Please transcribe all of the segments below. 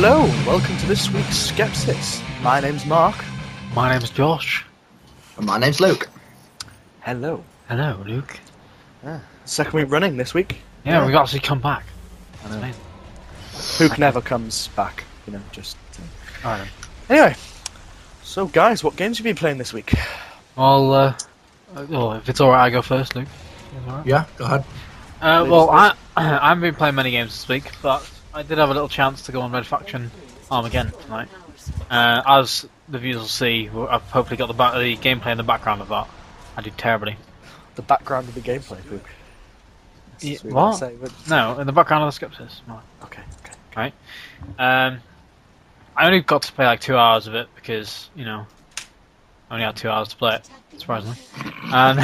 Hello, and welcome to this week's Skepsis. My name's Mark. My name's Josh. And my name's Luke. Hello. Hello, Luke. Second week running this week. Yeah, we've actually come back. I know. Luke never comes back, just... I know. Anyway, so guys, what games have you been playing this week? Well, if it's alright, I go first, Luke. Right? Yeah, go ahead. I haven't been playing many games this week, but I did have a little chance to go on Red Faction Armageddon tonight. As the viewers will see, I've hopefully got the gameplay in the background of that. I did terribly. The background of the gameplay, Luke. What? No, in the background of the Skepsis. Okay. Right. I only got to play like 2 hours of it because, I only had 2 hours to play it, surprisingly. And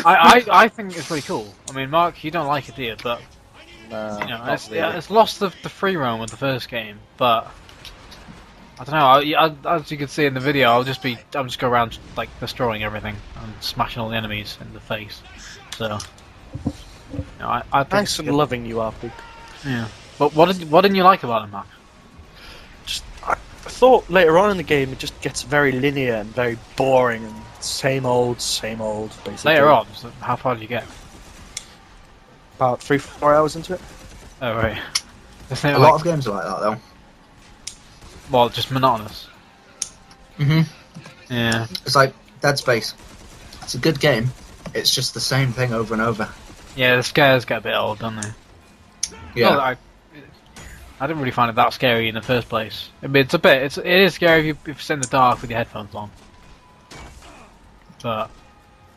I think it's really cool. I mean, Mark, you don't like it, do you? But it's lost the free roam of the first game. But I don't know. As you can see in the video, I'll just go around like destroying everything and smashing all the enemies in the face. So, I think Nice and loving you are, Luke. Yeah. But what didn't you like about it, Mark? I thought later on in the game it just gets very linear and very boring and same old, basically. Later on, so how far did you get? About 3-4 hours into it. Oh right. A lot of games are like that, though. Well, just monotonous. Yeah. It's like Dead Space. It's a good game. It's just the same thing over and over. Yeah, the scares get a bit old, don't they? Yeah. Well, I didn't really find it that scary in the first place. I mean, it is scary if you sit in the dark with your headphones on. But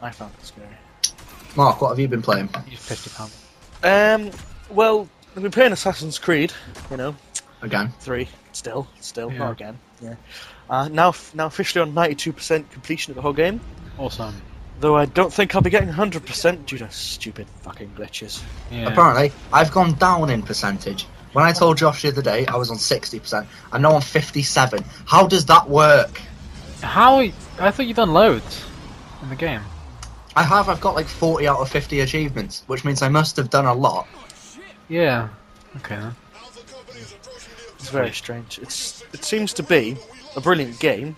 I found it scary. Mark, what have you been playing? you're £50. Well, I've been playing Assassin's Creed, Again. 3, still, Yeah. not again, yeah. Now officially on 92% completion of the whole game, Awesome. though I don't think I'll be getting 100% due to stupid fucking glitches. Yeah. Apparently, I've gone down in percentage. When I told Josh the other day, I was on 60%. I'm now on 57. How does that work? I thought you'd done loads in the game. I've got like 40 out of 50 achievements, which means I must have done a lot. Yeah. Okay then. It's very strange. It seems to be a brilliant game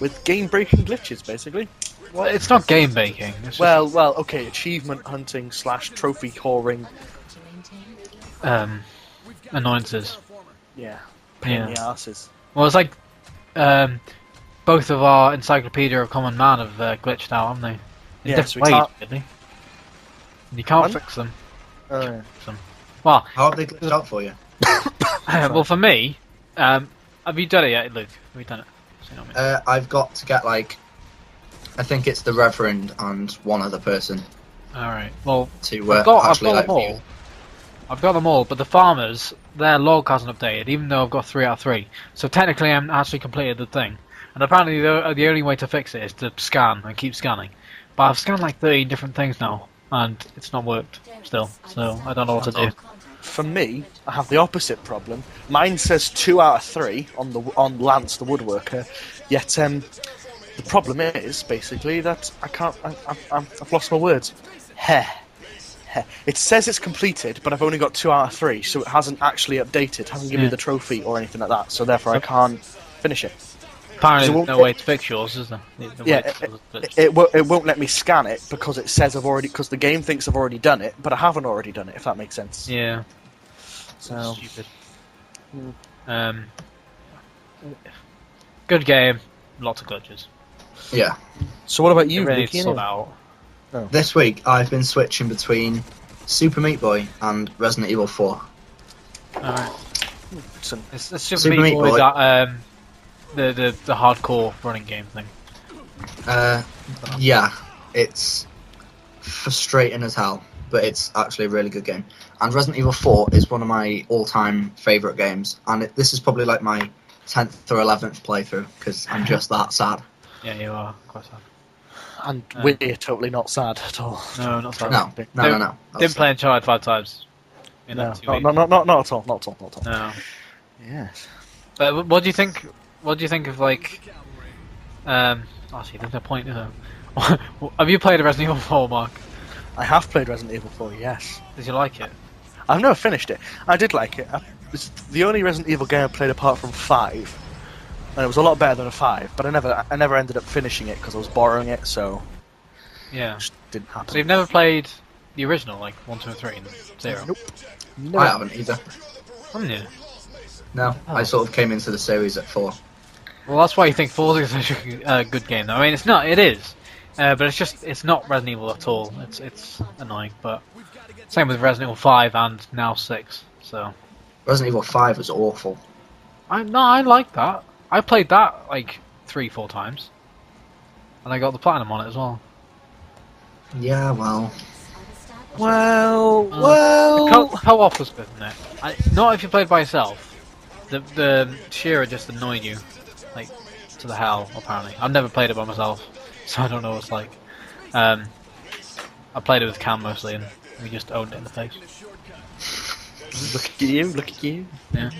with game-breaking glitches, basically. Well, it's not game baking. It's Well, okay, achievement hunting / trophy whoring. Annoyances. Yeah, pain in Yeah. the asses. Well, it's like both of our Encyclopedia of Common Man have glitched out, haven't they? In Yeah, so different we ways, can't- really. And you can't Pardon? fix them. Oh, yeah. Well, How have they glitched out for you? well, for me, have you done it yet, Luke? Have you done it? So you know what I mean. I've got to get like... I think it's the Reverend and one other person Alright, well, to I've got actually them like all. view. I've got them all, but the farmers, their log hasn't updated, even though I've got 3 out of 3. So technically, I'm actually completed the thing. And apparently, the only way to fix it is to scan and keep scanning. But I've scanned like 13 different things now, and it's not worked still. So I don't know what to do. For me, I have the opposite problem. Mine says 2 out of 3 on Lance the woodworker, yet the problem is basically that I can't. I've lost my words. It says it's completed, but I've only got 2 out of 3, so it hasn't actually updated. Hasn't given me the trophy or anything like that. So therefore, I can't finish it. Apparently, it there's no way to fix yours, is there? It won't let me scan it because it says because the game thinks I've already done it, but I haven't already done it. If that makes sense. Yeah. So Stupid. Good game. Lots of glitches. Yeah. So what about you, Really Luke? sort out. This week, I've been switching between Super Meat Boy and Resident Evil 4. Alright. Listen, It's Super Super Meat Meat Boy, Boy. that the hardcore running game thing. Yeah, it's frustrating as hell, but it's actually a really good game. And Resident Evil 4 is one of my all-time favourite games, and this is probably like my 10th or 11th playthrough, because I'm just that sad. Yeah, you are quite sad. and we're totally not sad at all. No, not sad. No. Didn't play Uncharted 5 times. In No, that 2 weeks. not at all. Not at all. No. Yes. But what do you think? What do you think of like? Actually, there's no point. Is there? Have you played Resident Evil 4, Mark? I have played Resident Evil 4, yes. Did you like it? I've never finished it. I did like it. it's the only Resident Evil game I played apart from 5, and it was a lot better than a 5. But I never ended up finishing it because I was borrowing it, so Yeah. it just didn't happen. So you've never played the original, like 1, 2, and 3, and 0? Nope. I haven't either. Haven't you? No, Oh. I sort of came into the series at 4. Well, that's why you think 4 is such a good game, though. I mean, it's not. It is, but it's not Resident Evil at all. It's annoying, but same with Resident Evil 5 and now 6. So Resident Evil 5 was awful. I like that. I played that like 3-4 times, and I got the platinum on it as well. Yeah, well, The co-op was good, isn't it? Not if you played by yourself. The Shearer just annoyed you, like to the hell. Apparently, I've never played it by myself, so I don't know what it's like. I played it with Cam mostly, and we just owned it in the face. Look at you! Look at you! Yeah.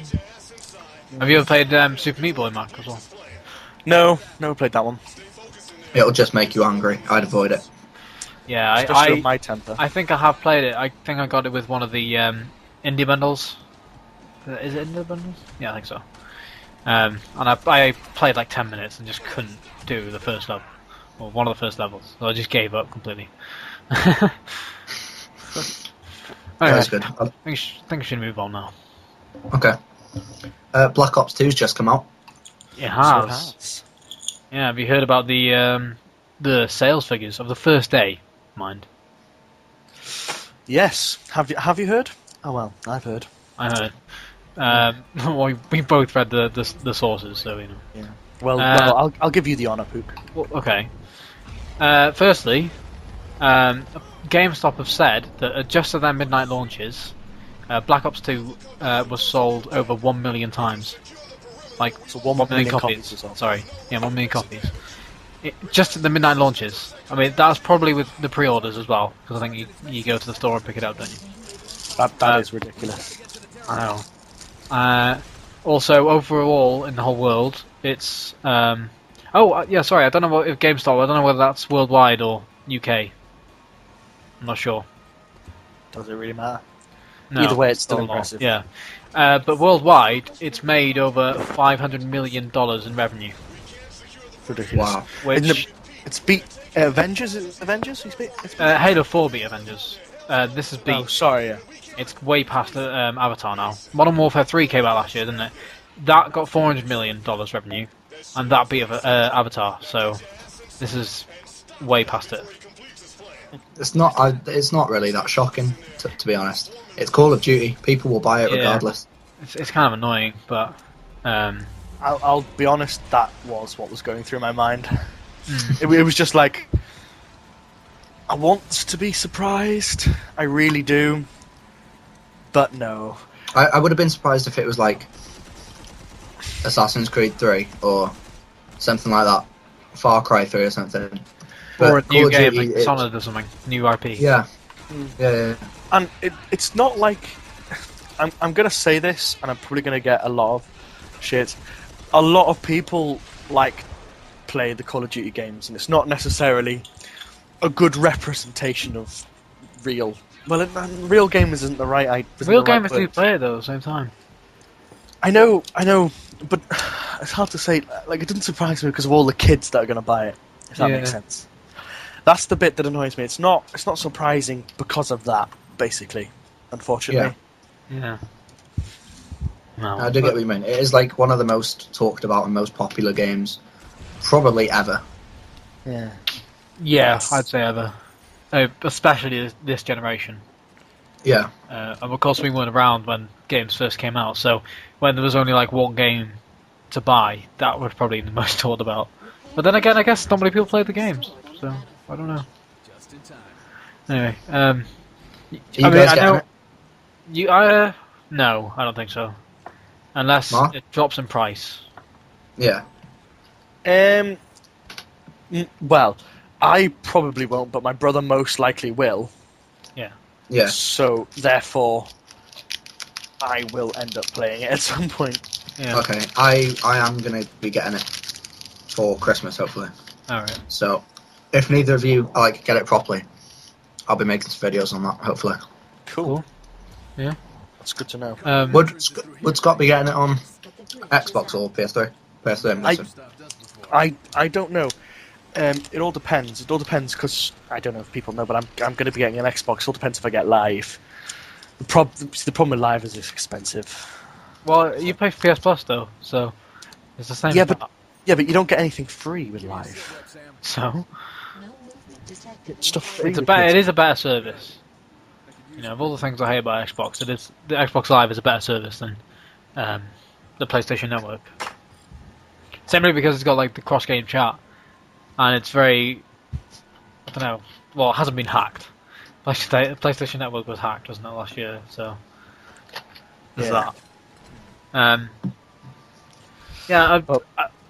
Have you ever played Super Meat Boy, Mac, as well? No, never played that one. it'll just make you angry. I'd avoid it. Yeah, Especially with my temper. I think I have played it. I think I got it with one of the indie bundles. Is it indie bundles? Yeah, I think so. And I played like 10 minutes and just couldn't do the first level, or one of the first levels. So I just gave up completely. Anyway, That's good. I think I should move on now. Okay. Black Ops 2's just come out. It has. Yeah, have you heard about the sales figures of the first day? Mind. Yes. Have you heard? Oh well, I've heard. I heard. We both read the sources, so you know. Yeah. Well, I'll give you the honour, Pook. Well, okay. Firstly, GameStop have said that just at their midnight launches, Black Ops 2 was sold over 1 million times. Like, So 1 million copies. Sorry, yeah, 1 million copies. Just at the midnight launches. I mean, that's probably with the pre-orders as well, because I think you go to the store and pick it up, don't you? That is ridiculous. I know. Also, overall in the whole world, it's yeah, sorry, I don't know if GameStop. I don't know whether that's worldwide or UK. I'm not sure. Does it really matter? No, Either way, it's still not. impressive. Yeah, but worldwide, it's made over $500 million in revenue. Ridiculous. Wow. Which It's beat Avengers. Is it Avengers? It's beat. Halo 4 beat Avengers. This is beat. Oh, sorry. Yeah. It's way past Avatar now. Modern Warfare 3 came out last year, didn't it? That got $400 million revenue, and that beat Avatar. So this is way past it. It's not really that shocking, to be honest. It's Call of Duty. People will buy it Yeah. regardless. It's kind of annoying, but I'll be honest. That was what was going through my mind. It was just like, I want to be surprised. I really do. But no. I would have been surprised if it was like Assassin's Creed 3 or something like that. Far Cry 3 or something. But or a Call new of game Duty, like Dishonored or something, new IP. Yeah. Yeah. And it's not like... I'm going to say this, and I'm probably going to get a lot of shit. A lot of people play the Call of Duty games, and it's not necessarily a good representation of real... Well, real gamers isn't the right... Real gamers do play it though at the same time. I know, but it's hard to say. Like, it doesn't surprise me because of all the kids that are going to buy it. If that makes sense. That's the bit that annoys me. It's not surprising because of that, basically. Unfortunately. Yeah. No, I do get what you mean. It is like one of the most talked about and most popular games, probably ever. Yeah. Yeah, I'd say ever. Especially this generation. Yeah. And of course we weren't around when games first came out, so when there was only like one game to buy, that was probably the most talked about. But then again, I guess not many people played the games, so I don't know. Anyway, You guys getting it? No, I don't think so. Unless Mark? it drops in price. Yeah. Well, I probably won't, but my brother most likely will. Yeah. Yeah. So, therefore, I will end up playing it at some point. Yeah. Okay. I am gonna be getting it for Christmas, hopefully. Alright. So, if neither of you get it properly, I'll be making some videos on that, hopefully. Cool. Yeah. It's good to know. Would Scott be getting it on Xbox or PS3? PS3, I'm guessing. I don't know. It all depends. It all depends because I don't know if people know, but I'm going to be getting an Xbox. It all depends if I get live. The problem with live is it's expensive. Well, you pay for PS Plus though, so it's the same. Yeah, but you don't get anything free with live. So Stuff free. it is a better service. You know, of all the things I hate about Xbox, the Xbox Live is a better service than the PlayStation Network. Simply because it's got like the cross-game chat, and it's very, I don't know. Well, it hasn't been hacked. PlayStation Network was hacked, wasn't it, last year? So there's that.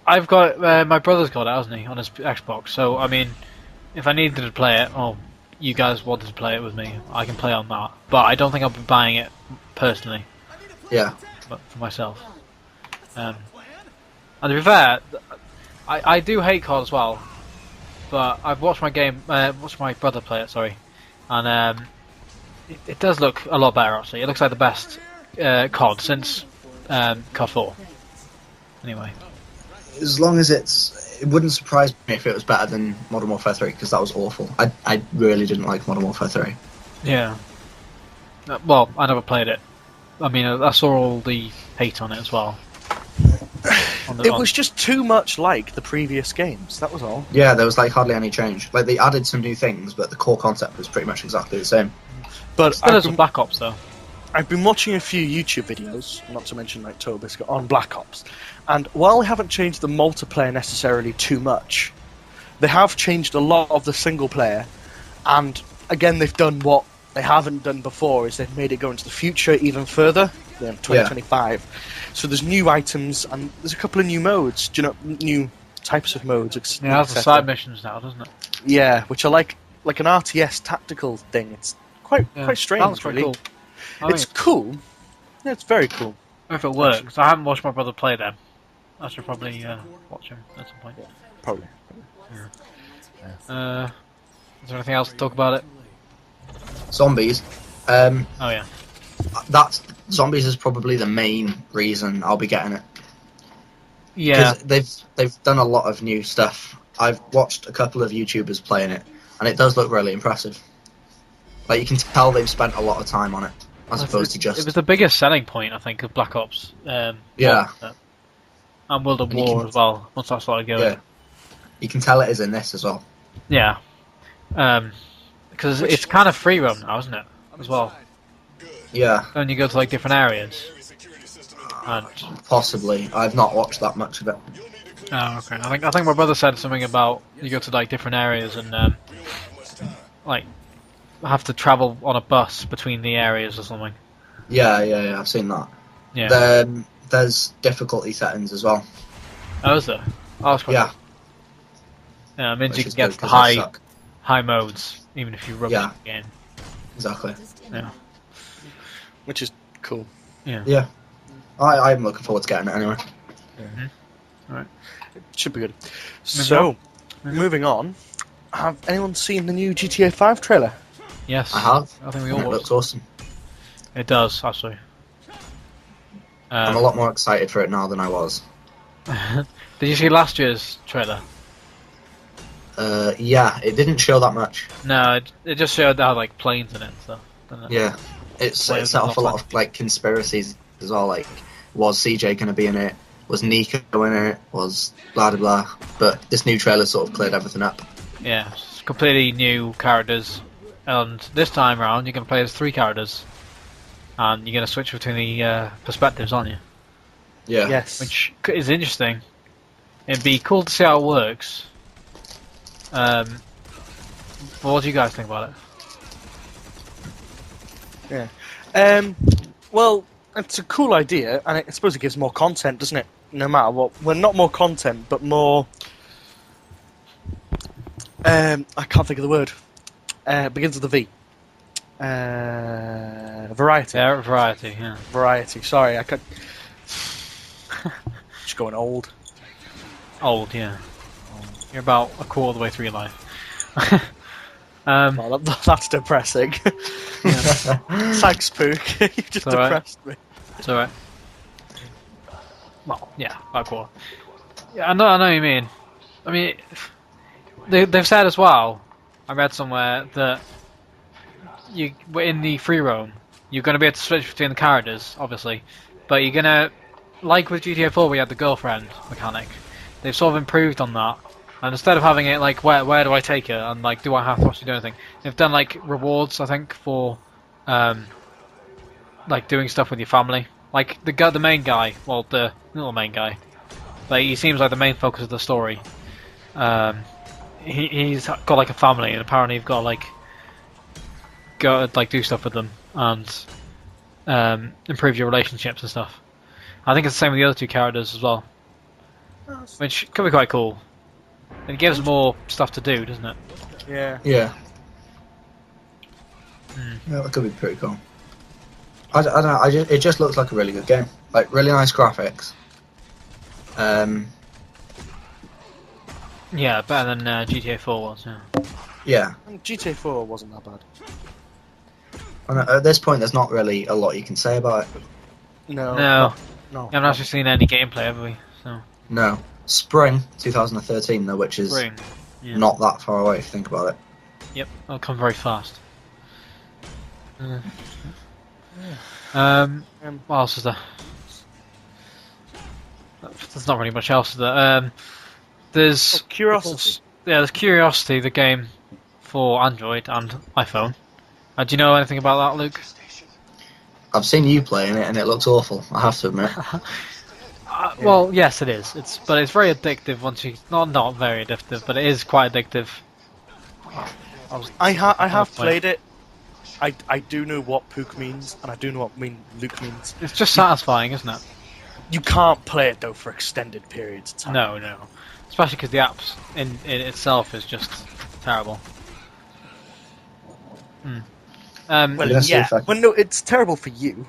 I've got my brother's got it, hasn't he, on his Xbox? So I mean, if I needed to play it, or you guys wanted to play it with me, I can play on that. But I don't think I'll be buying it personally. Yeah. But for myself. And to be fair, I do hate COD as well. But I've watched my brother play it. Sorry, and it does look a lot better actually. It looks like the best COD since COD 4. Anyway. As long as it wouldn't surprise me if it was better than Modern Warfare 3, because that was awful. I really didn't like Modern Warfare 3. Yeah. Well, I never played it. I mean, I saw all the hate on it as well. It was just too much like the previous games, that was all. Yeah, there was like hardly any change. Like they added some new things, but the core concept was pretty much exactly the same. But still some Black Ops though. I've been watching a few YouTube videos, not to mention like Tobiscuit, on Black Ops, and while they haven't changed the multiplayer necessarily too much, they have changed a lot of the single player, and again they've done what they haven't done before, is they've made it go into the future even further, 2025. Yeah. So there's new items, and there's a couple of new modes, new types of modes. Yeah, it has the side missions now, doesn't it? Yeah, which are like an RTS tactical thing. It's quite strange, that was quite really. Cool. It's cool. Yeah, it's very cool. If it works. I haven't watched my brother play them. I should probably watch him at some point. Yeah, probably. Yeah. Is there anything else to talk about it? Zombies. Oh yeah. Zombies is probably the main reason I'll be getting it. Yeah. Because they've done a lot of new stuff. I've watched a couple of YouTubers playing it, and it does look really impressive. Like you can tell they've spent a lot of time on it. As opposed to just... It was the biggest selling point, I think, of Black Ops. Yeah. And World of War as well, once that started going. Yeah. You can tell it is in this as well. Yeah. Because it's kind of free roam now, isn't it? As well. Yeah. And you go to like different areas. And... Possibly. I've not watched that much of it. Oh, okay. I think my brother said something about you go to like different areas and like have to travel on a bus between the areas or something. Yeah, I've seen that. Yeah. There's difficulty settings as well. Oh, is there? Oh, that's quite yeah. Cool. Yeah, it means Which you can get the high modes, even if you rubbish the game. Exactly. Yeah. Which is cool. Yeah. Yeah. I'm looking forward to getting it anyway. Mm-hmm. Alright. It should be good. Moving on. Have anyone seen the new GTA 5 trailer? Yes. I have. I think we all It looks awesome. It does, actually. I'm a lot more excited for it now than I was. Did you see last year's trailer? Yeah, it didn't show that much. No, it just showed how like planes in it and stuff. Didn't it? Yeah, it set off a lot of like conspiracies as well. Like, was CJ going to be in it? Was Nico in it? Was blah blah blah. But this new trailer sort of cleared everything up. Yeah, it's completely new characters, and this time around you're going to play as 3 characters, and you're going to switch between the perspectives, aren't you? Yeah. Yes. Which is interesting. It'd be cool to see how it works. But what do you guys think about it? Yeah. Well, it's a cool idea, and I suppose it gives more content, doesn't it? No matter what. Well, not more content, but more... I can't think of the word. Begins with a V. Variety. Yeah, variety, yeah. Variety, sorry, I could... Just going old. Old, yeah. You're about a quarter of the way through your life. Well, that's depressing. Thanks, Pook. You just depressed me. It's alright. Well, yeah, like what? Yeah, I know what you mean. I mean, they've said as well, I read somewhere, that in the free roam, you're going to be able to switch between the characters, obviously, but you're going to, like with GTA 4 we had the girlfriend mechanic, they've sort of improved on that, and instead of having it like, where do I take her, and like, do I have to actually do anything, they've done like rewards, I think, for like doing stuff with your family. Like the main guy, well, the little main guy, like he seems like the main focus of the story. He's got like a family, and apparently you've got to like go like do stuff with them and improve your relationships and stuff. I think it's the same with the other two characters as well, which could be quite cool. It gives more stuff to do, doesn't it? Yeah. Yeah. Yeah, that could be pretty cool. I don't know. It just looks like a really good game. Like really nice graphics. Yeah, better than GTA 4 was. Yeah. Yeah. GTA 4 wasn't that bad. And at this point, there's not really a lot you can say about it. No. No. We haven't actually seen any gameplay, have we? So. No. Spring 2013, though, which is not that far away if you think about it. Yep, it'll come very fast. What else is there? There's not really much else, is there? There's Curiosity. There's Curiosity, the game for Android and iPhone. Do you know anything about that, Luke? I've seen you playing it, and it looks awful. I have to admit. Well, yes, it is. But it's very addictive once you not very addictive, but it is quite addictive. I have played it. I do know what Pook means, and I do know what Luke means. It's just satisfying, isn't it? You can't play it though for extended periods of time. No. Especially because the apps in itself is just terrible. Well, yeah. Well, no, it's terrible for you.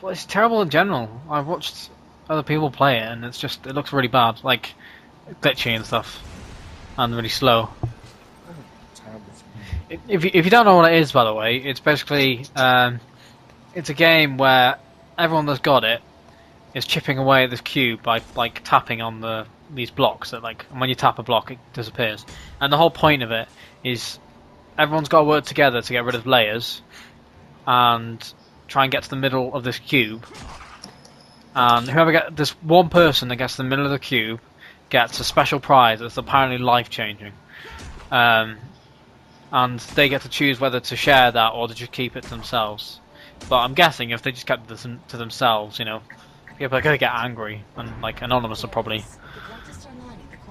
Well, it's terrible in general. I've watched other people play it, and it looks really bad, like glitchy and stuff, and really slow. If you don't know what it is, by the way, it's basically it's a game where everyone that's got it is chipping away at this cube by like tapping on these blocks. That like, and when you tap a block, it disappears. And the whole point of it is everyone's got to work together to get rid of layers and try and get to the middle of this cube. And this one person that gets to the middle of the cube gets a special prize that's apparently life-changing. And they get to choose whether to share that or to just keep it to themselves. But I'm guessing if they just kept it to themselves, people are going to get angry, and like Anonymous will probably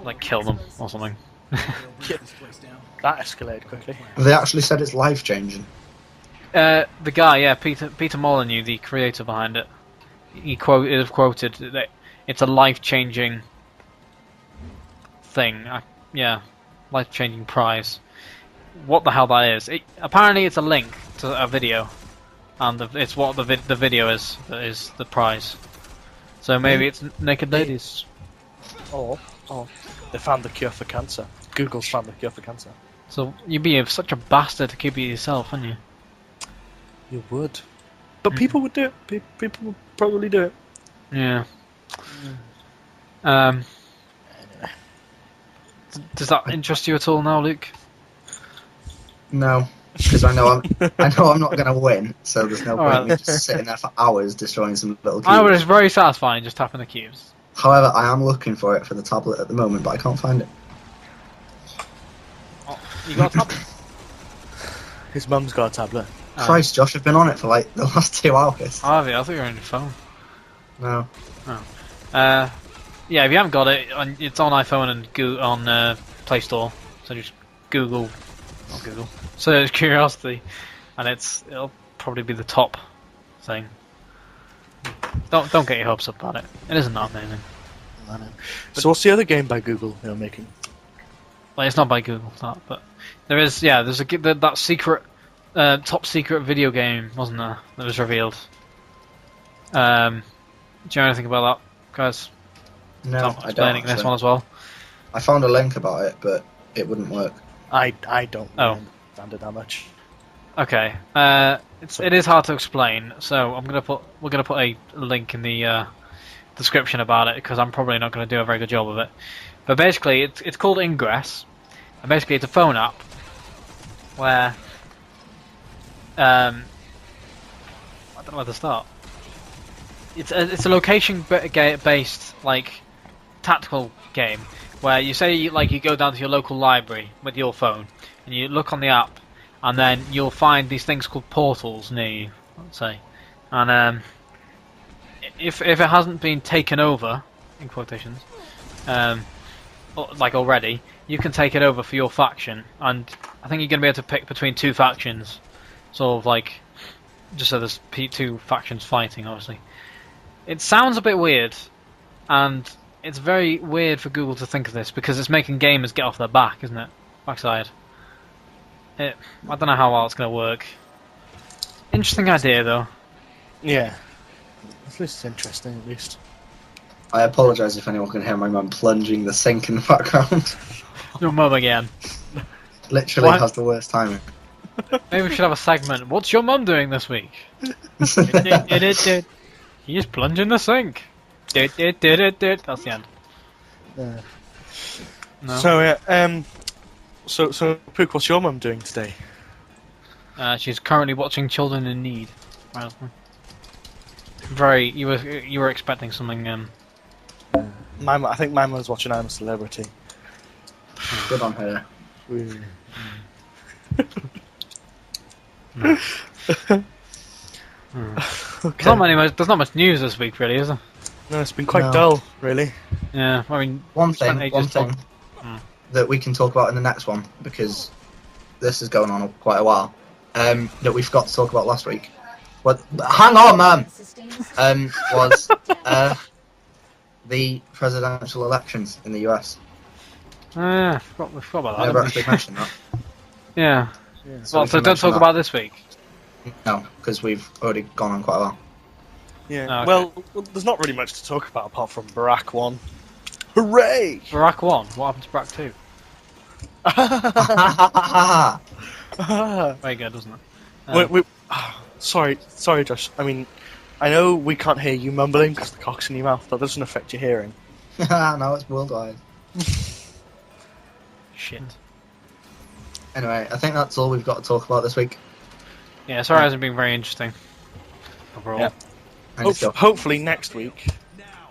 like kill them or something. That escalated quickly. They actually said it's life-changing. The guy, Peter Molyneux, the creator behind it, he quoted that it's a life-changing thing. Life-changing prize. What the hell that is? Apparently, it's a link to a video, and it's what the video is that is the prize. So maybe it's naked ladies. Or they found the cure for cancer. Google's found the cure for cancer. So you'd be such a bastard to keep it yourself, wouldn't you? You would. But people would do it. People would probably do it. Yeah. Does that interest you at all now, Luke? No, because I know I'm not going to win, so there's no point in me just sitting there for hours destroying some little cubes. I know, it's very satisfying just tapping the cubes. However, I am looking for it for the tablet at the moment, but I can't find it. Oh, you got a tablet? His mum's got a tablet. Christ, Josh, I've been on it for like the last 2 hours. Oh, have you? I thought you were on your phone. No. Oh. Yeah, if you haven't got it, it's on iPhone and on Play Store. So just search Curiosity, and it'll probably be the top thing. Don't get your hopes up about it. It isn't that amazing. I know. So what's the other game by Google they're making? Well, it's not by Google, but there's that secret, top secret video game, wasn't there, that was revealed. Do you know anything about that, guys? No, I don't. Explaining this one as well. I found a link about it, but it wouldn't work. I don't Oh. understand it that much. Okay. It is hard to explain, so we're gonna put a link in the description about it because I'm probably not going to do a very good job of it. But basically, it's called Ingress, and basically it's a phone app where I don't know where to start. It's a location based like tactical game where you say you go down to your local library with your phone and you look on the app, and then you'll find these things called portals near you, let's say, and if it hasn't been taken over, in quotations, like already, you can take it over for your faction, and I think you're going to be able to pick between two factions, sort of like, just so there's two factions fighting, obviously. It sounds a bit weird, and it's very weird for Google to think of this, because it's making gamers get off their back, isn't it? Backside. I don't know how well it's going to work. Interesting idea, though. Yeah. At least it's interesting, at least. I apologise if anyone can hear my mum plunging the sink in the background. Your mum again. Literally What? has the worst timing. Maybe we should have a segment. What's your mum doing this week? He's plunging the sink. That's the end. Yeah. No. So Pook, what's your mum doing today? She's currently watching Children in Need. You were expecting something. I think my mum's watching I'm a Celebrity. Good on her. Okay. There's not much news this week, really, is there? No, it's been quite dull, really. Yeah, I mean, One spent thing ages talking- that we can talk about in the next one, because this is going on quite a while, that we forgot to talk about last week. What? Hang on, man. Was the presidential elections in the US? we forgot about that. Never didn't we? actually mentioned that. Yeah. So Well, we so can don't mention talk about this week. No, because we've already gone on quite a while. Yeah. Oh, okay. Well, there's not really much to talk about apart from Barack 1. Hooray! Barack 1. What happened to Barack 2? Very good, wasn't it? Sorry, Josh. I mean, I know we can't hear you mumbling because the cock's in your mouth, but that doesn't affect your hearing. No, it's worldwide. Shit. Anyway, I think that's all we've got to talk about this week. Yeah, sorry, it hasn't been very interesting. Overall. Yeah. Hopefully next week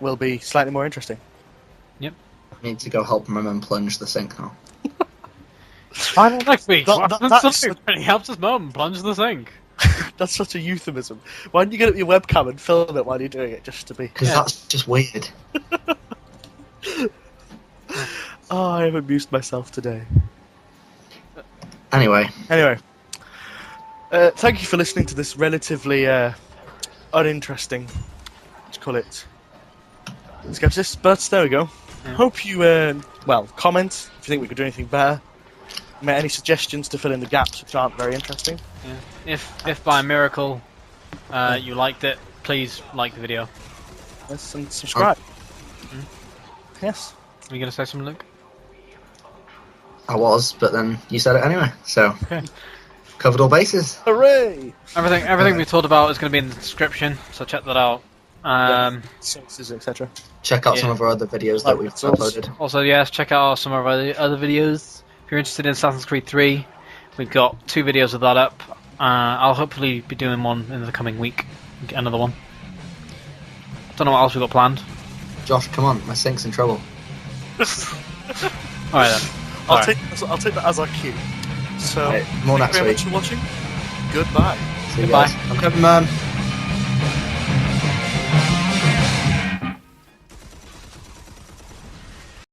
will be slightly more interesting. Yep. I need to go help my mum plunge the sink now. Final next week. That's He helps his mum plunge the sink. That's such a euphemism. Why don't you get up your webcam and film it while you're doing it, just to be... Because that's just weird. Oh, I have amused myself today. Anyway, thank you for listening to this relatively uninteresting, let's call it, Skepsis, but there we go. Yeah. Hope you, comment if you think we could do anything better. Make any suggestions to fill in the gaps which aren't very interesting. Yeah. If by miracle you liked it, please like the video. Yes, and subscribe. Yes. Are you going to say something, Luke? I was, but then you said it anyway, so Okay. covered all bases. Hooray! Everything we talked about is going to be in the description, so check that out. Sources, etc. Check out Yeah. some of our other videos that we've uploaded. Also, yes, check out some of our other videos. If you're interested in Assassin's Creed 3, we've got 2 videos of that up. I'll hopefully be doing one in the coming week. Get another one. Don't know what else we've got planned. Josh, come on, my sink's in trouble. Alright then. I'll Alright. take that as our cue. So, Right, more thank next you very week. much for watching. Goodbye. See you Goodbye. guys. I'm Kevin, man.